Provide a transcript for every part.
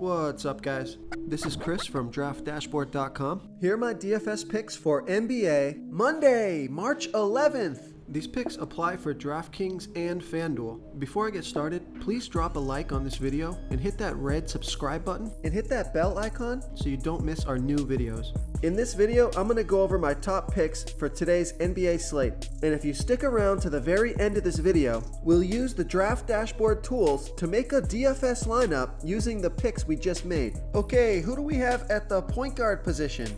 What's up, guys? This is Chris from DraftDashboard.com. Here are my DFS picks for NBA Monday, March 11th. These picks apply for DraftKings and FanDuel. Before I get started, please drop a like on this video and hit that red subscribe button and hit that bell icon so you don't miss our new videos. In this video, I'm going to go over my top picks for today's NBA slate. And if you stick around to the very end of this video, we'll use the Draft Dashboard tools to make a DFS lineup using the picks we just made. Okay, who do we have at the point guard position?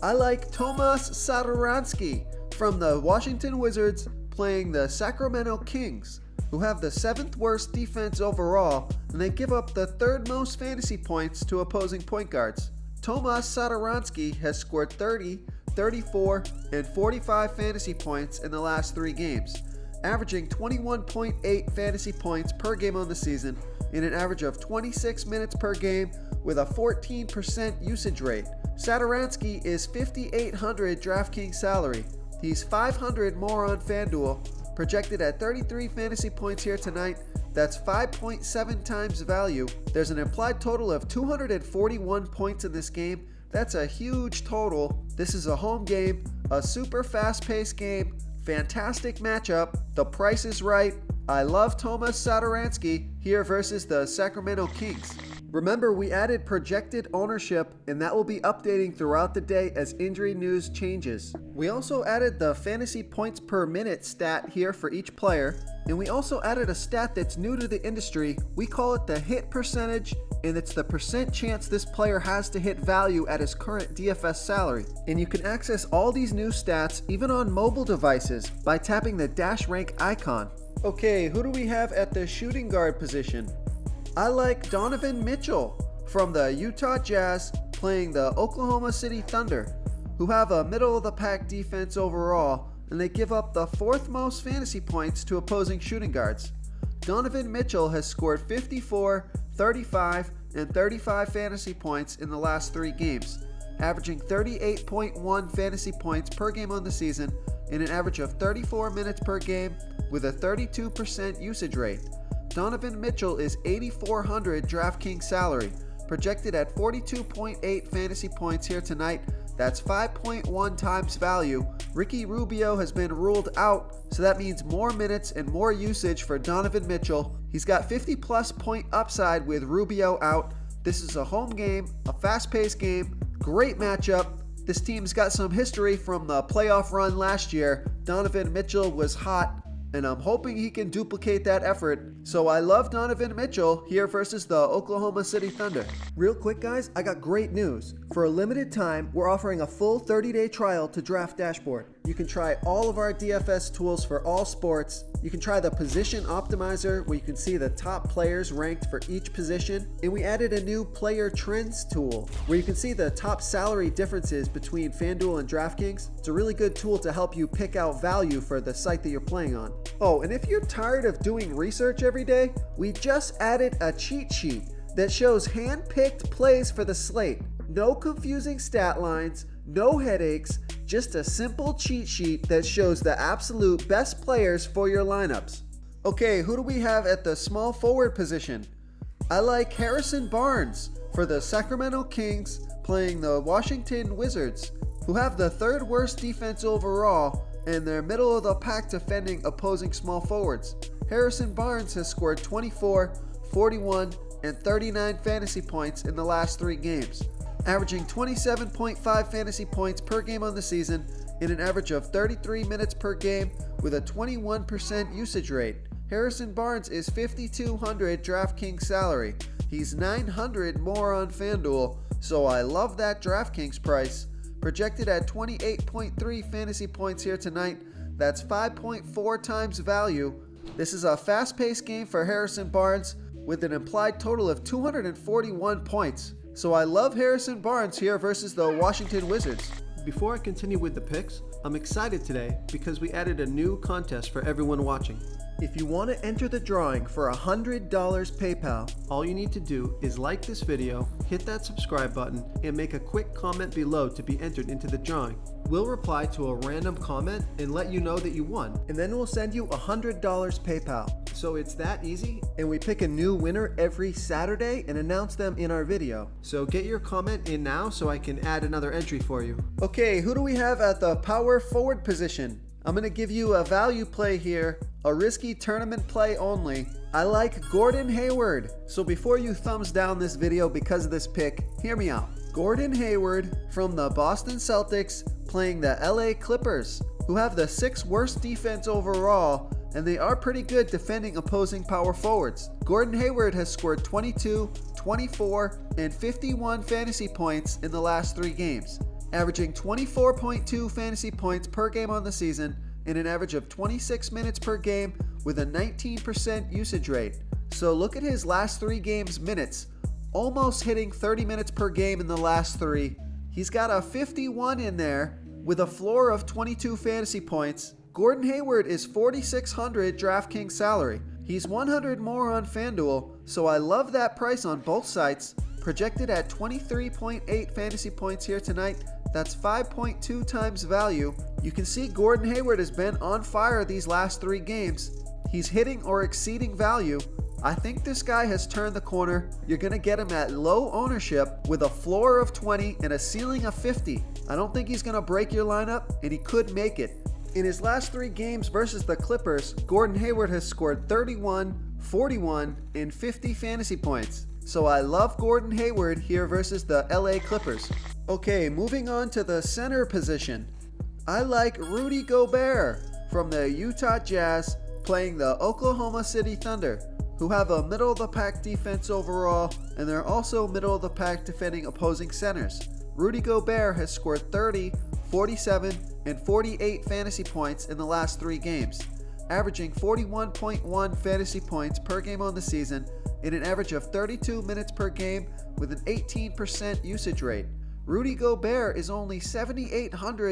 I like Tomas Satoransky from the Washington Wizards playing the Sacramento Kings, who have the 7th worst defense overall, and they give up the 3rd most fantasy points to opposing point guards. Tomas Satoransky has scored 30, 34, and 45 fantasy points in the last 3 games, averaging 21.8 fantasy points per game on the season in an average of 26 minutes per game with a 14% usage rate. Satoransky is $5,800 DraftKings salary. He's $500 more on FanDuel, projected at 33 fantasy points here tonight. That's 5.7 times value. There's an implied total of 241 points in this game. That's a huge total. This is a home game, a super fast-paced game, fantastic matchup. The price is right. I love Tomas Satoransky here versus the Sacramento Kings. Remember, we added projected ownership, and that will be updating throughout the day as injury news changes. We also added the fantasy points per minute stat here for each player, and we also added a stat that's new to the industry. We call it the hit percentage, and it's the percent chance this player has to hit value at his current DFS salary. And you can access all these new stats even on mobile devices by tapping the dash rank icon. Okay, who do we have at the shooting guard position? I like Donovan Mitchell from the Utah Jazz playing the Oklahoma City Thunder, who have a middle-of-the-pack defense overall, and they give up the 4th most fantasy points to opposing shooting guards. Donovan Mitchell has scored 54, 35, and 35 fantasy points in the last 3 games, averaging 38.1 fantasy points per game on the season in an average of 34 minutes per game with a 32% usage rate. Donovan Mitchell is $8,400 DraftKings salary, projected at 42.8 fantasy points here tonight. That's 5.1 times value. Ricky Rubio has been ruled out, so that means more minutes and more usage for Donovan Mitchell. He's got 50-plus point upside with Rubio out. This is a home game, a fast-paced game, great matchup. This team's got some history from the playoff run last year. Donovan Mitchell was hot, and I'm hoping he can duplicate that effort. So I love Donovan Mitchell here versus the Oklahoma City Thunder. Real quick, guys, I got great news. For a limited time, we're offering a full 30-day trial to Draft Dashboard. You can try all of our DFS tools for all sports. You can try the position optimizer where you can see the top players ranked for each position. And we added a new player trends tool where you can see the top salary differences between FanDuel and DraftKings. It's a really good tool to help you pick out value for the site that you're playing on. Oh, and if you're tired of doing research every day, we just added a cheat sheet that shows hand-picked plays for the slate. No confusing stat lines, no headaches, just a simple cheat sheet that shows the absolute best players for your lineups. Okay, who do we have at the small forward position? I like Harrison Barnes for the Sacramento Kings playing the Washington Wizards, who have the 3rd worst defense overall and they're middle of the pack defending opposing small forwards. Harrison Barnes has scored 24, 41, and 39 fantasy points in the last 3 games, averaging 27.5 fantasy points per game on the season in an average of 33 minutes per game with a 21% usage rate. Harrison Barnes is $5,200 DraftKings salary. He's $900 more on FanDuel, so I love that DraftKings price. Projected at 28.3 fantasy points here tonight. That's 5.4 times value. This is a fast-paced game for Harrison Barnes with an implied total of 241 points. So I love Harrison Barnes here versus the Washington Wizards. Before I continue with the picks, I'm excited today because we added a new contest for everyone watching. If you want to enter the drawing for $100 PayPal, all you need to do is like this video, hit that subscribe button, and make a quick comment below to be entered into the drawing. We'll reply to a random comment and let you know that you won, and then we'll send you $100 PayPal. So it's that easy, and we pick a new winner every Saturday and announce them in our video. So get your comment in now so I can add another entry for you. Okay, who do we have at the power forward position? I'm going to give you a value play here, a risky tournament play only. I like Gordon Hayward. So before you thumbs down this video because of this pick, hear me out. Gordon Hayward from the Boston Celtics playing the LA Clippers, who have the 6th worst defense overall, and they are pretty good defending opposing power forwards. Gordon Hayward has scored 22, 24, and 51 fantasy points in the last 3 games, averaging 24.2 fantasy points per game on the season and an average of 26 minutes per game with a 19% usage rate. So look at his last 3 games minutes, almost hitting 30 minutes per game in the last 3. He's got a 51 in there with a floor of 22 fantasy points. Gordon Hayward is $4,600 DraftKings salary. He's $100 more on FanDuel, so I love that price on both sites. Projected at 23.8 fantasy points here tonight. That's 5.2 times value. You can see Gordon Hayward has been on fire these last 3 games. He's hitting or exceeding value. I think this guy has turned the corner. You're going to get him at low ownership with a floor of 20 and a ceiling of 50. I don't think he's going to break your lineup, and he could make it. In his last 3 games versus the Clippers, Gordon Hayward has scored 31, 41, and 50 fantasy points. So I love Gordon Hayward here versus the LA Clippers. Okay, moving on to the center position. I like Rudy Gobert from the Utah Jazz playing the Oklahoma City Thunder, who have a middle-of-the-pack defense overall, and they're also middle-of-the-pack defending opposing centers. Rudy Gobert has scored 30, 47, and 48 fantasy points in the last 3 games, averaging 41.1 fantasy points per game on the season and an average of 32 minutes per game with an 18% usage rate. Rudy Gobert is only $7,800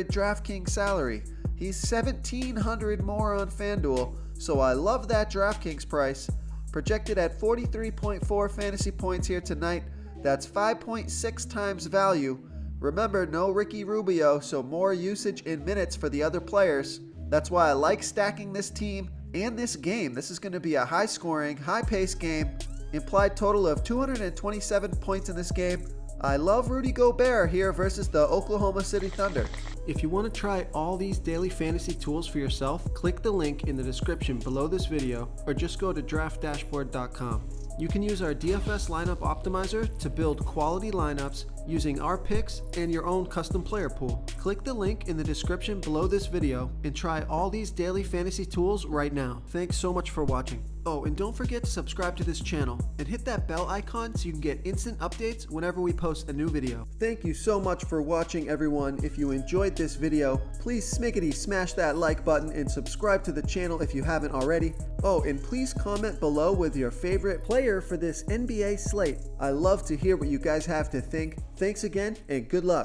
DraftKings salary. He's $1,700 more on FanDuel, so I love that DraftKings price. Projected at 43.4 fantasy points here tonight. That's 5.6 times value. Remember, no Ricky Rubio, so more usage in minutes for the other players. That's why I like stacking this team and this game. This is going to be a high-scoring, high-paced game. Implied total of 227 points in this game. I love Rudy Gobert here versus the Oklahoma City Thunder. If you want to try all these daily fantasy tools for yourself, click the link in the description below this video or just go to draftdashboard.com. You can use our DFS lineup optimizer to build quality lineups using our picks and your own custom player pool. Click the link in the description below this video and try all these daily fantasy tools right now. Thanks so much for watching. Oh, and don't forget to subscribe to this channel and hit that bell icon so you can get instant updates whenever we post a new video. Thank you so much for watching, everyone. If you enjoyed this video, please smiggity smash that like button and subscribe to the channel if you haven't already. Oh, and please comment below with your favorite player for this NBA slate. I love to hear what you guys have to think. Thanks again, and good luck.